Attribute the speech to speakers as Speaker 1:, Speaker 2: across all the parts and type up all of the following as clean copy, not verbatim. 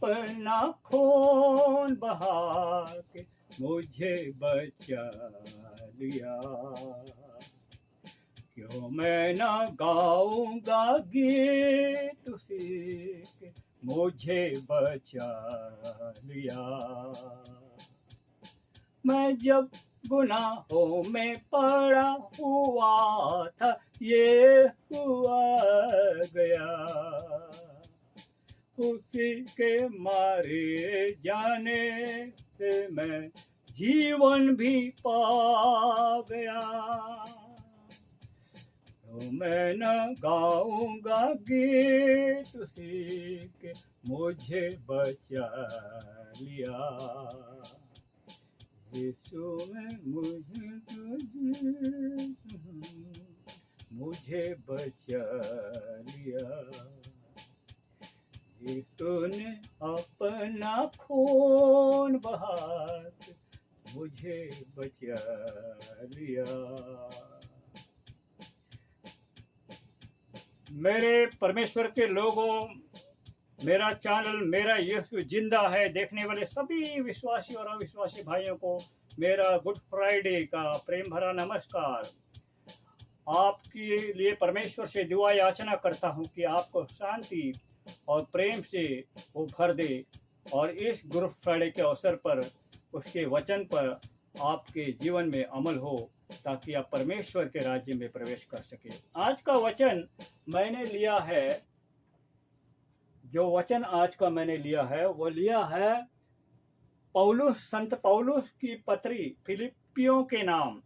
Speaker 1: अपना खून बहा के मुझे बचा लिया। क्यों मैं ना गाऊंगा गीत उसी के मुझे बचा लिया। मैं जब गुनाहों में पड़ा हुआ था ये हुआ गया, उसी के मारे जाने से मैं जीवन भी पा गया। तो मैं न गाऊंगा गीत उसी के मुझे बचा लिया। यीशु में मुझे बचा लिया। यीशु ने अपना खून बहा के मुझे बचा लिया। मेरे परमेश्वर के लोगों, मेरा चैनल मेरा यीशु जिंदा है देखने वाले सभी विश्वासी और अविश्वासी भाइयों को मेरा गुड फ्राइडे का प्रेम भरा नमस्कार। आपके लिए परमेश्वर से दुआ याचना करता हूं कि आपको शांति और प्रेम से वो भर दे और इस गुड फ्राइडे के अवसर पर उसके वचन पर आपके जीवन में अमल हो, ताकि आप परमेश्वर के राज्य में प्रवेश कर सके। आज का वचन मैंने लिया है, जो वचन आज का मैंने लिया है वो लिया है संत पौलुस की पत्री फिलिपियों के नाम,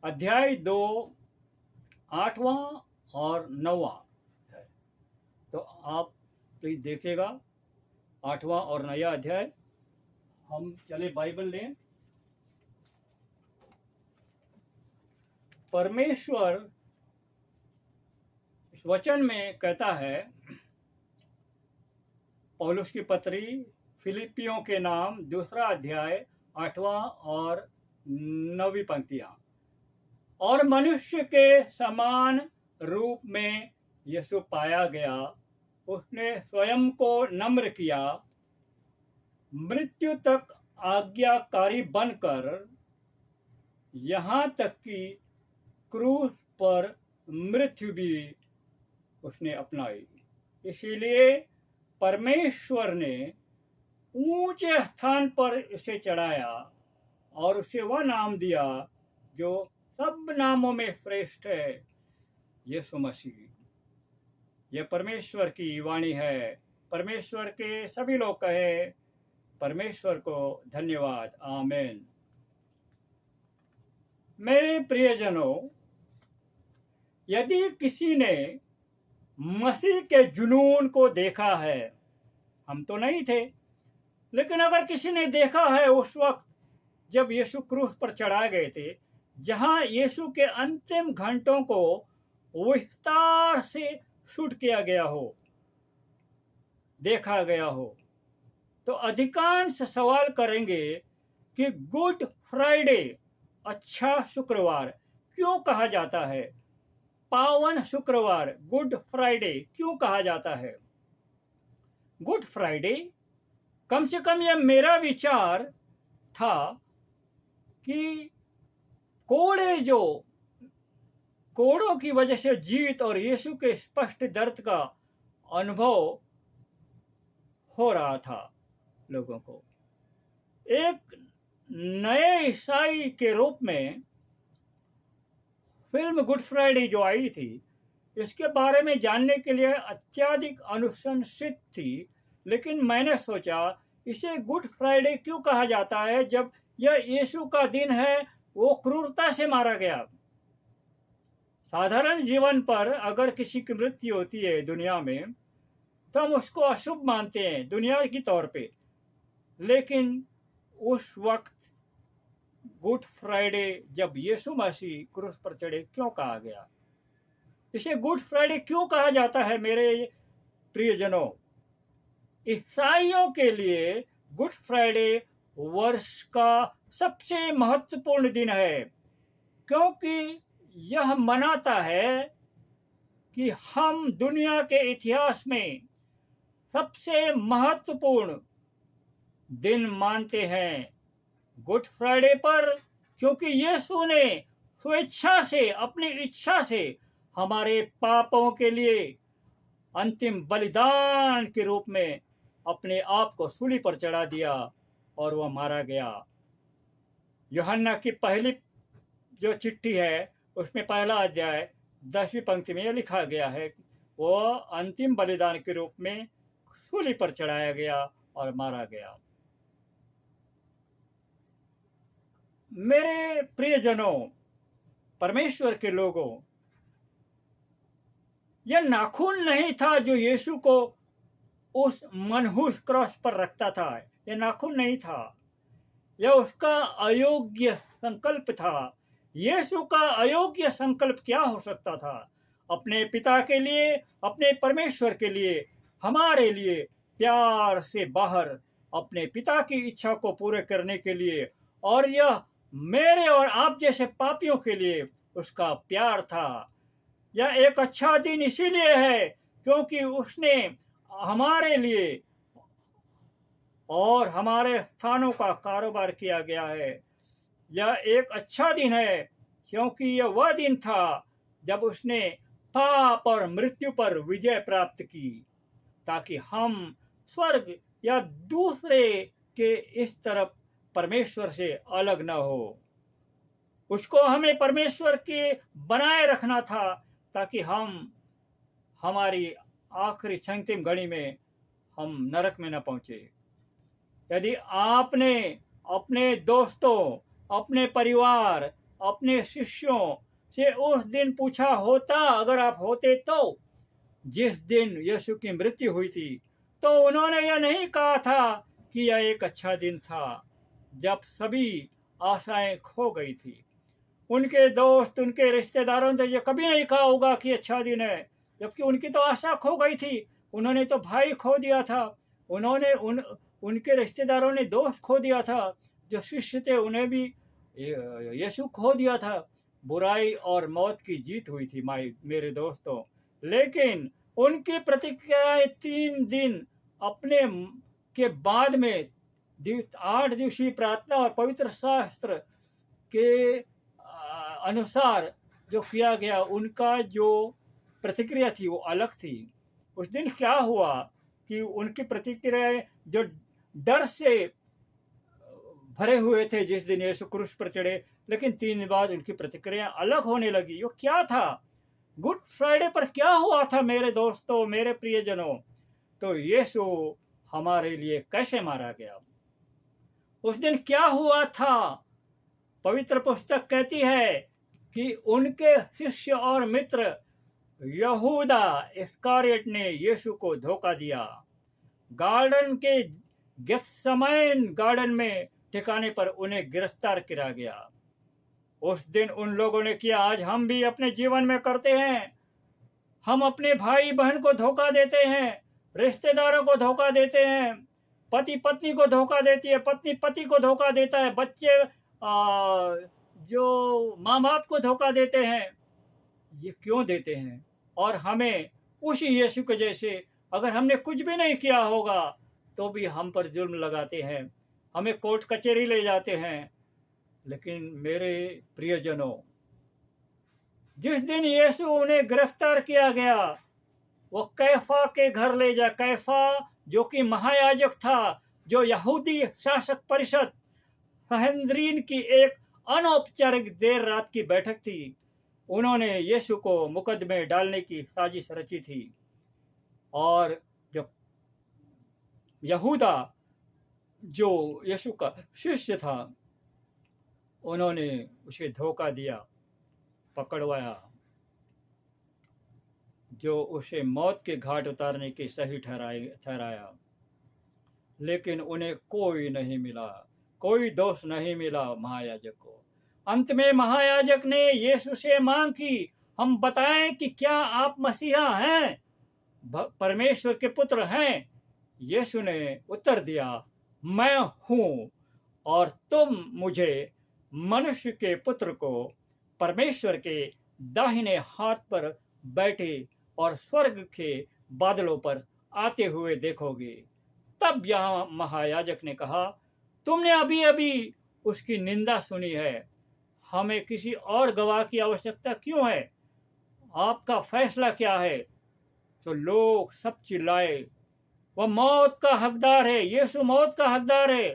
Speaker 1: अध्याय 2 8वां और 9वां है। तो आप प्लीज देखिएगा 8वां और 9वां अध्याय। हम चले बाइबल लें। परमेश्वर इस वचन में कहता है, पौलुस की पत्री फिलिपियों के नाम 2 अध्याय 8वां और 9वीं पंक्तियां। और मनुष्य के समान रूप में यीशु पाया गया, उसने स्वयं को नम्र किया, मृत्यु तक आज्ञाकारी बनकर, यहाँ तक कि क्रूस पर मृत्यु भी उसने अपनाई। इसीलिए परमेश्वर ने ऊंचे स्थान पर उसे चढ़ाया और उसे वह नाम दिया जो सब नामों में श्रेष्ठ है, यीशु मसीह। यह परमेश्वर की वाणी है। परमेश्वर के सभी लोग कहे परमेश्वर को धन्यवाद, आमीन। मेरे प्रियजनों, यदि किसी ने मसीह के जुनून को देखा है, हम तो नहीं थे, लेकिन अगर किसी ने देखा है उस वक्त जब यीशु क्रूस पर चढ़ाए गए थे, जहां यीशु के अंतिम घंटों को विस्तार से शूट किया गया हो, देखा गया हो, तो अधिकांश सवाल करेंगे कि गुड फ्राइडे, अच्छा शुक्रवार क्यों कहा जाता है, पावन शुक्रवार गुड फ्राइडे क्यों कहा जाता है। गुड फ्राइडे, कम से कम यह मेरा विचार था कि कोड़ों की वजह से जीत और यीशु के स्पष्ट दर्द का अनुभव हो रहा था लोगों को। एक नए ईसाई के रूप में फिल्म गुड फ्राइडे जो आई थी, इसके बारे में जानने के लिए अत्यधिक अनुशंसित थी, लेकिन मैंने सोचा इसे गुड फ्राइडे क्यों कहा जाता है जब यह यीशु का दिन है, वो क्रूरता से मारा गया। साधारण जीवन पर अगर किसी की मृत्यु होती है दुनिया में, तो हम उसको अशुभ मानते हैं दुनिया की तौर पे, लेकिन उस वक्त गुड फ्राइडे जब यीशु मसीह क्रूस पर चढ़े क्यों कहा गया, इसे गुड फ्राइडे क्यों कहा जाता है। मेरे प्रियजनों, ईसाइयों के लिए गुड फ्राइडे वर्ष का सबसे महत्वपूर्ण दिन है, क्योंकि यह मनाता है कि हम दुनिया के इतिहास में सबसे महत्वपूर्ण दिन मानते हैं गुड फ्राइडे पर, क्योंकि यीशु ने स्वेच्छा से, अपनी इच्छा से हमारे पापों के लिए अंतिम बलिदान के रूप में अपने आप को सूली पर चढ़ा दिया और वह मारा गया। यूहन्ना की पहली जो चिट्ठी है उसमें पहला अध्याय 10वीं पंक्ति में यह लिखा गया है, वह अंतिम बलिदान के रूप में सूली पर चढ़ाया गया और मारा गया। मेरे प्रियजनों, परमेश्वर के लोगों, यह नाखून नहीं था जो यीशु को उस मनहूस क्रॉस पर रखता था। यह नाखून नहीं था, यह उसका अयोग्य संकल्प था। यीशु का अयोग्य संकल्प क्या हो सकता था? अपने पिता के लिए, अपने परमेश्वर के लिए, हमारे लिए प्यार से बाहर अपने पिता की इच्छा को पूरे करने के लिए, और यह मेरे और आप जैसे पापियों के लिए उसका प्यार था। यह एक अच्छा दिन इसीलिए है क्योंकि उसने हमारे लिए और हमारे स्थानों का कारोबार किया गया है। यह एक अच्छा दिन है क्योंकि यह वह दिन था जब उसने पाप और मृत्यु पर विजय प्राप्त की, ताकि हम स्वर्ग या दूसरे के इस तरफ परमेश्वर से अलग न हो। उसको हमें परमेश्वर के बनाए रखना था ताकि हम हमारी आखिरी अंतिम घड़ी में हम नरक में न पहुंचे। यदि आपने अपने दोस्तों, अपने परिवार, अपने शिष्यों से उस दिन पूछा होता, अगर आप होते तो, जिस दिन यीशु की मृत्यु हुई थी, तो उन्होंने यह नहीं कहा था कि यह एक अच्छा दिन था जब सभी आशाएं खो गई थी। उनके दोस्त, उनके रिश्तेदारों ने यह कभी नहीं कहा होगा कि अच्छा दिन है, जबकि उनकी तो आशा खो गई थी। उन्होंने तो भाई खो दिया था, उनके रिश्तेदारों ने दोस्त खो दिया था, जो शिष्य थे उन्हें भी यीशु खो दिया था। बुराई और मौत की जीत हुई थी मेरे दोस्तों। लेकिन उनकी प्रतिक्रियाएं 3 दिन अपने के बाद में 8 दिवसीय प्रार्थना और पवित्र शास्त्र के अनुसार जो किया गया, उनका जो प्रतिक्रिया थी वो अलग थी। उस दिन क्या हुआ कि उनकी प्रतिक्रियाएं जो डर से भरे हुए थे जिस दिन यीशु क्रूस पर चढ़े, लेकिन 3 दिन बाद उनकी प्रतिक्रिया अलग होने लगी। वो क्या था? गुड फ्राइडे पर क्या हुआ था मेरे दोस्तों, मेरे प्रियजनों? तो यीशु हमारे लिए कैसे मारा गया, उस दिन क्या हुआ था? पवित्र पुस्तक कहती है कि उनके शिष्य और मित्र यहूदा इस्करियोत ने यीशु को धोखा दिया। गार्डन के गेत्सेमनी गार्डन में ठिकाने पर उन्हें गिरफ्तार किया गया। उस दिन उन लोगों ने किया, आज हम भी अपने जीवन में करते हैं। हम अपने भाई बहन को धोखा देते हैं, रिश्तेदारों को धोखा देते हैं, पति पत्नी को धोखा देती है, पत्नी पति को धोखा देता है, बच्चे जो माँ बाप को धोखा देते हैं। ये क्यों देते हैं? और हमें उसी यीशु के जैसे, अगर हमने कुछ भी नहीं किया होगा तो भी हम पर जुल्म लगाते हैं, हमें कोर्ट कचहरी ले जाते हैं। लेकिन मेरे प्रियजनों, जिस दिन यीशु उन्हें गिरफ्तार किया गया, वो कैफा के घर ले जा। कैफा जो कि महायाजक था, जो यहूदी शासक परिषद सहेंद्रीन की एक अनौपचारिक देर रात की बैठक थी। उन्होंने यीशु को मुकदमे डालने की साजिश रची थी, और जो यहूदा जो यीशु का शिष्य था, उन्होंने उसे धोखा दिया, पकड़वाया, जो उसे मौत के घाट उतारने के सही ठहराया। लेकिन उन्हें कोई नहीं मिला, कोई दोष नहीं मिला महायाजक को। अंत में महायाजक ने यीशु से मांग की, हम बताएं कि क्या आप मसीहा हैं, परमेश्वर के पुत्र हैं? यीशु ने उत्तर दिया, मैं हूँ, और तुम मुझे मनुष्य के पुत्र को परमेश्वर के दाहिने हाथ पर बैठे और स्वर्ग के बादलों पर आते हुए देखोगे। तब यहाँ महायाजक ने कहा, तुमने अभी अभी उसकी निंदा सुनी है, हमें किसी और गवाह की आवश्यकता क्यों है? आपका फैसला क्या है? तो लोग सब चिल्लाए, वह मौत का हकदार है, यीशु मौत का हकदार है।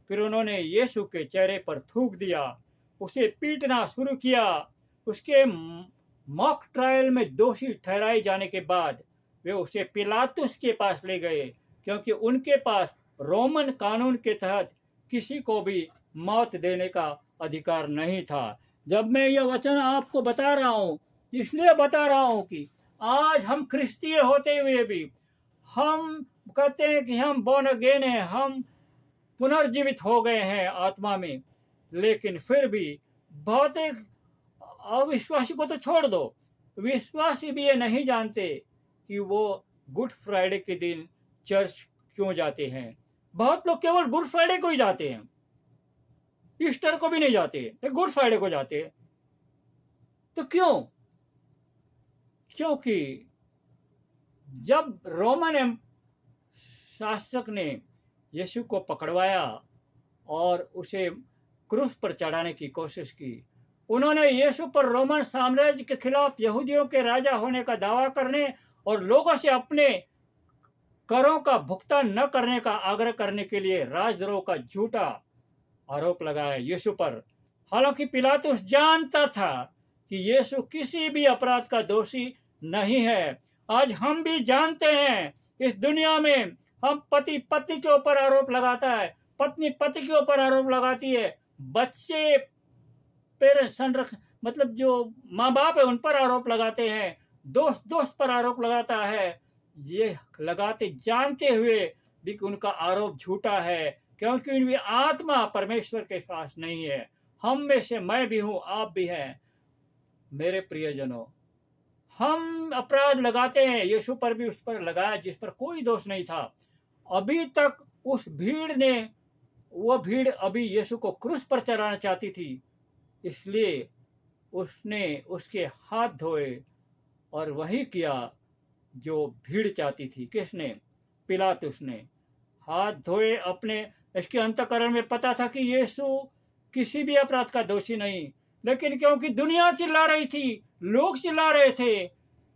Speaker 1: फिर उन्होंने यीशु के चेहरे पर थूक दिया, उसे पीटना शुरू किया। उसके मॉक ट्रायल में दोषी ठहराए जाने के बाद वे उसे पिलातुस के पास ले गए, क्योंकि उनके पास रोमन कानून के तहत किसी को भी मौत देने का अधिकार नहीं था। जब मैं यह वचन आपको बता रहा हूँ, इसलिए बता रहा हूँ कि आज हम क्रिस्तीय होते हुए भी हम कहते हैं कि हम बोर्न अगेन हैं, हम पुनर्जीवित हो गए हैं आत्मा में, लेकिन फिर भी भौतिक अविश्वासी को तो छोड़ दो, विश्वासी भी ये नहीं जानते कि वो गुड फ्राइडे के दिन चर्च क्यों जाते हैं। बहुत लोग केवल गुड फ्राइडे को ही जाते हैं, ईस्टर को भी नहीं जाते, गुड फ्राइडे को जाते हैं। तो क्यों? क्योंकि जब रोमन शासक ने यीशु को पकड़वाया और उसे क्रूस पर चढ़ाने की कोशिश की, उन्होंने यीशु पर रोमन साम्राज्य के खिलाफ यहूदियों के राजा होने का दावा करने और लोगों से अपने करों का भुगतान न करने का आग्रह करने के लिए राजद्रोह का झूठा आरोप लगाया यीशु पर। हालांकि पिलातुस जानता था कि यीशु किसी भी अपराध का दोषी नहीं है। आज हम भी जानते हैं, इस दुनिया में हम पति पत्नी के ऊपर आरोप लगाता है, पत्नी पति के ऊपर आरोप लगाती है, बच्चे पेरेंट्स मतलब जो माँ बाप है उन पर आरोप लगाते हैं, दोस्त पर आरोप लगाता है। ये लगाते जानते हुए भी कि उनका आरोप झूठा है, क्योंकि उनकी आत्मा परमेश्वर के पास नहीं है। हम में से मैं भी हूँ, आप भी हैं। मेरे प्रियजनों, हम अपराध लगाते हैं, यीशु पर भी उस पर लगाया जिस पर कोई दोष नहीं था। अभी तक उस भीड़ ने, वह भीड़ अभी यीशु को क्रूस पर चढ़ाना चाहती थी, इसलिए उसने उसके हाथ धोए और वही किया जो भीड़ चाहती थी। किसने? पिलातुस ने हाथ धोए अपने। इसके अंतःकरण में पता था कि यीशु किसी भी अपराध का दोषी नहीं, लेकिन क्योंकि दुनिया चिल्ला रही थी, लोग चिल्ला रहे थे,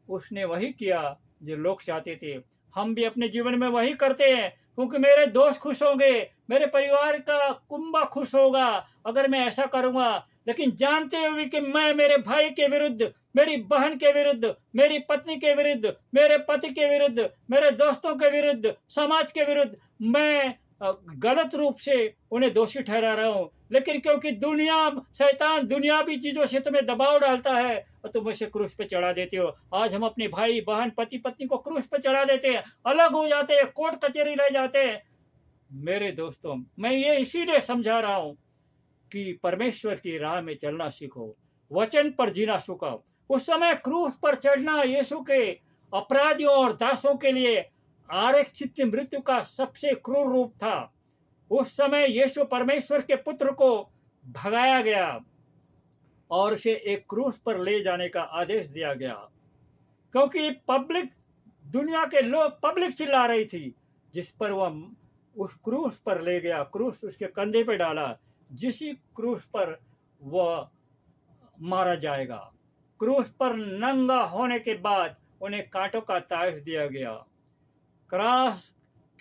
Speaker 1: उसने वही किया जो लोग चाहते थे। हम भी अपने जीवन में वही करते हैं, क्योंकि मेरे दोस्त खुश होंगे, मेरे परिवार का कुंबा खुश होगा अगर मैं ऐसा करूंगा। लेकिन जानते हुए कि मैं मेरे भाई के विरुद्ध, मेरी बहन के विरुद्ध, मेरी पत्नी के विरुद्ध, मेरे पति के विरुद्ध, मेरे दोस्तों के विरुद्ध, समाज के विरुद्ध मैं गलत रूप से उन्हें दोषी ठहरा रहा हूँ, लेकिन क्योंकि दुनिया, शैतान दुनियावी चीजों से तुम्हें दबाव डालता है और तुम उसे क्रूस पे चढ़ा देते हो। आज हम अपने भाई बहन पति पत्नी को क्रूस पे चढ़ा देते हैं, अलग हो जाते हैं, कोर्ट कचहरी ले जाते हैं। मेरे दोस्तों, मैं ये इसीलिए समझा रहा हूँ कि परमेश्वर की राह में चलना सीखो, वचन पर जीना सीखो। उस समय क्रूस पर चढ़ना यीशु के अपराधियों और दासों के लिए आरक्षित मृत्यु का सबसे क्रूर रूप था। उस समय यीशु परमेश्वर के पुत्र को भगाया गया और उसे एक क्रूस पर ले जाने का आदेश दिया गया, क्योंकि पब्लिक, दुनिया के लोग, पब्लिक चिल्ला रही थी, जिस पर वह उस क्रूस पर ले गया। क्रूस उसके कंधे पे डाला, जिसी क्रूस पर वह मारा जाएगा। क्रूस पर नंगा होने के बाद उन्हें कांटों का ताज दिया गया, क्रॉस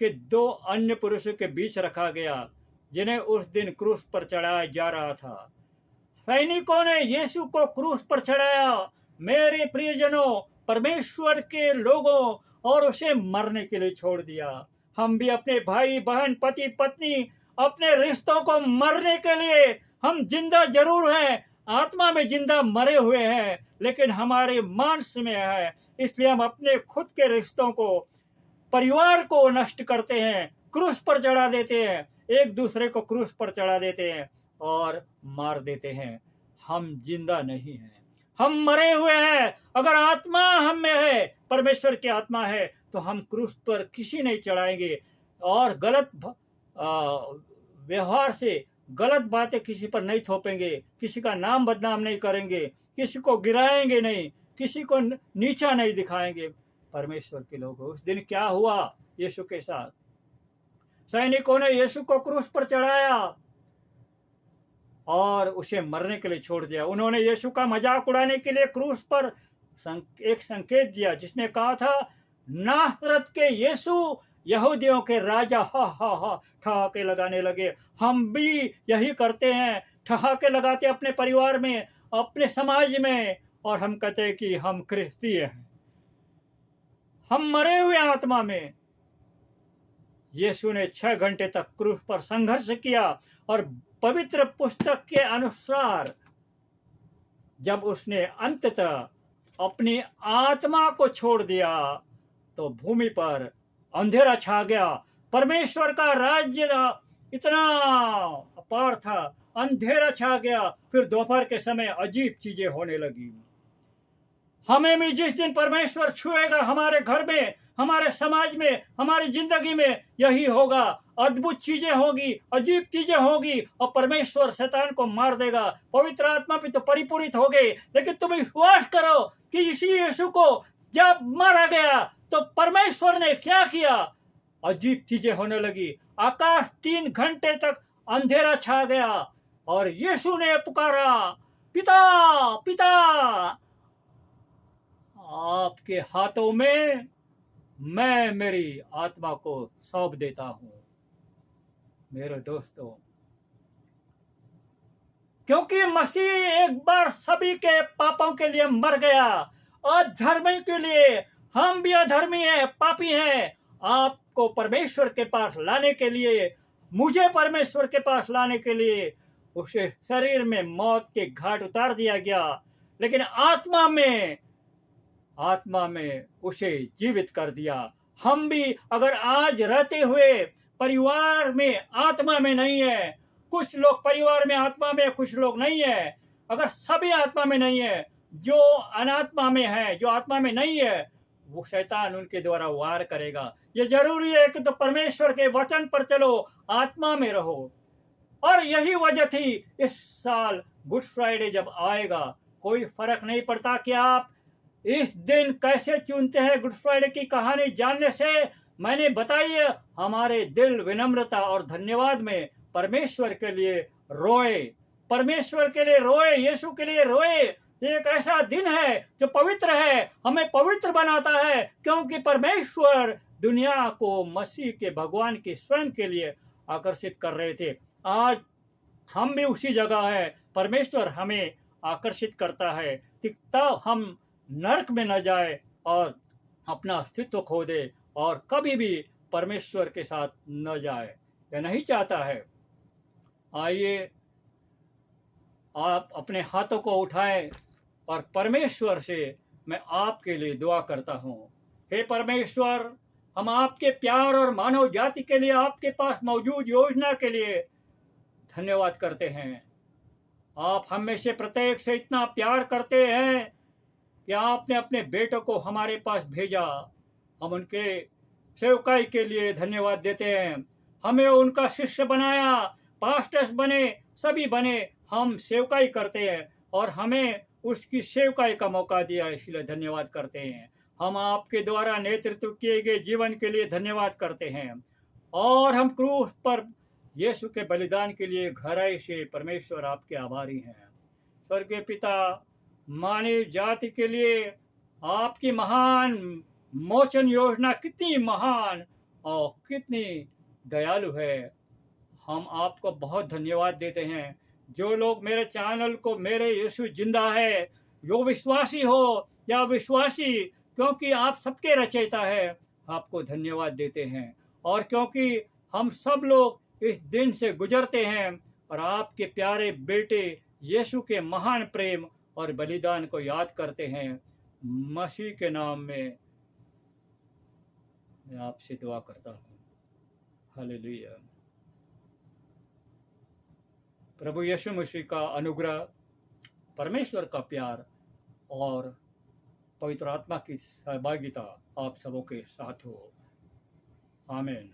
Speaker 1: के दो अन्य पुरुषों के बीच रखा गया जिन्हें उस दिन क्रूस पर चढ़ाया जा रहा था। सैनिकों ने यीशु को क्रूस पर चढ़ाया। मेरे प्रियजनों, परमेश्वर के लोगों, और उसे मरने के लिए छोड़ दिया। हम भी अपने भाई बहन पति पत्नी, अपने रिश्तों को मरने के लिए, हम जिंदा जरूर हैं, आत्मा में जिंदा मरे हुए हैं, लेकिन हमारे मांस में है, इसलिए हम अपने खुद के रिश्तों को, परिवार को नष्ट करते हैं, क्रूस पर चढ़ा देते हैं, एक दूसरे को क्रूस पर चढ़ा देते हैं और मार देते हैं। हम जिंदा नहीं हैं, हम मरे हुए हैं। अगर आत्मा हम में है, परमेश्वर की आत्मा है, तो हम क्रूस पर किसी नहीं चढ़ाएंगे और गलत व्यवहार से गलत बातें किसी पर नहीं थोपेंगे, किसी का नाम बदनाम नहीं करेंगे, किसी को गिराएंगे नहीं, किसी को नीचा नहीं दिखाएंगे। परमेश्वर के लोग, उस दिन क्या हुआ यीशु के साथ? सैनिकों ने यीशु को क्रूस पर चढ़ाया और उसे मरने के लिए छोड़ दिया। उन्होंने यीशु का मजाक उड़ाने के लिए क्रूस पर एक संकेत दिया, जिसने कहा था, नासरत के यीशु यहूदियों के राजा। हा हा हा, ठहाके लगाने लगे। हम भी यही करते हैं, ठहाके लगाते अपने परिवार में, अपने समाज में, और हम कहते हैं कि हम क्रिस्ती हैं, हम मरे हुए आत्मा में। यीशु ने 6 घंटे तक क्रूस पर संघर्ष किया और पवित्र पुस्तक के अनुसार जब उसने अंततः अपनी आत्मा को छोड़ दिया तो भूमि पर अंधेरा छा गया। परमेश्वर का राज्य इतना अपार था, अंधेरा छा गया। फिर दोपहर के समय अजीब चीजें होने लगी। हमें भी जिस दिन परमेश्वर छुएगा, हमारे घर में, हमारे समाज में, हमारी जिंदगी में यही होगा। अद्भुत चीजें होगी, अजीब चीजें होगी, और परमेश्वर शैतान को मार देगा। पवित्र आत्मा भी तो परिपूरित हो गए। लेकिन तुम विश्वास करो कि इसी यीशु को जब मारा गया तो परमेश्वर ने क्या किया? अजीब चीजें होने लगी। आकाश 3 घंटे तक अंधेरा छा गया और यीशु ने पुकारा, पिता पिता, आपके हाथों में मैं मेरी आत्मा को सौंप देता हूं। मेरे दोस्तों, क्योंकि मसीह एक बार सभी के पापों के लिए मर गया, अधर्मी के लिए, हम भी अधर्मी हैं, पापी हैं, आपको परमेश्वर के पास लाने के लिए, मुझे परमेश्वर के पास लाने के लिए उसे शरीर में मौत के घाट उतार दिया गया, लेकिन आत्मा में उसे जीवित कर दिया। हम भी अगर आज रहते हुए परिवार में आत्मा में नहीं है, कुछ लोग परिवार में आत्मा में, कुछ लोग नहीं है, अगर सभी आत्मा में नहीं है, जो अनात्मा में है, जो आत्मा में नहीं है, वो शैतान उनके द्वारा वार करेगा। ये जरूरी है कि तो परमेश्वर के वचन पर चलो, आत्मा में रहो। और यही वजह थी, इस साल गुड फ्राइडे जब आएगा, कोई फर्क नहीं पड़ता कि आप इस दिन कैसे चुनते हैं। गुड फ्राइडे की कहानी जानने से मैंने बताई है, हमारे दिल विनम्रता और धन्यवाद में परमेश्वर के लिए रोए, परमेश्वर के लिए रोए, यीशु के लिए रोए। एक ऐसा दिन है जो पवित्र है, हमें पवित्र बनाता है, क्योंकि परमेश्वर दुनिया को मसीह के, भगवान के स्वयं के लिए आकर्षित कर रहे थे। आज हम भी उसी जगह है। परमेश्वर हमें आकर्षित करता है कि तब हम नरक में न जाए और अपना अस्तित्व खो दे और कभी भी परमेश्वर के साथ न जाए, यह नहीं चाहता है। आइए आप अपने हाथों को उठाएं और परमेश्वर से मैं आपके लिए दुआ करता हूँ। हे परमेश्वर, हम आपके प्यार और मानव जाति के लिए, आपके पास मौजूद योजना के लिए धन्यवाद करते हैं। आप हमें से प्रत्येक से इतना प्यार करते हैं कि आपने अपने बेटों को हमारे पास भेजा। हम उनके सेवकाई के लिए धन्यवाद देते हैं। हमें उनका शिष्य बनाया, पास्टर्स बने, सभी बने, हम सेवकाई करते हैं और हमें उसकी सेवकाई का मौका दिया, इसलिए धन्यवाद करते हैं। हम आपके द्वारा नेतृत्व किए गए जीवन के लिए धन्यवाद करते हैं और हम क्रूस पर यीशु के बलिदान के लिए गहराई से परमेश्वर आपके आभारी हैं। स्वर्गीय पिता, मानव जाति के लिए आपकी महान मोचन योजना कितनी महान और कितनी दयालु है। हम आपको बहुत धन्यवाद देते हैं। जो लोग मेरे चैनल को, मेरे यीशु जिंदा है, जो विश्वासी हो या विश्वासी, क्योंकि आप सबके रचयिता है, आपको धन्यवाद देते हैं। और क्योंकि हम सब लोग इस दिन से गुजरते हैं और आपके प्यारे बेटे यीशु के महान प्रेम और बलिदान को याद करते हैं, मसीह के नाम में मैं आपसे दुआ करता हूँ। हालेलुया। प्रभु यीशु मसीह का अनुग्रह, परमेश्वर का प्यार और पवित्र आत्मा की सहभागिता आप सबों के साथ हो। आमीन।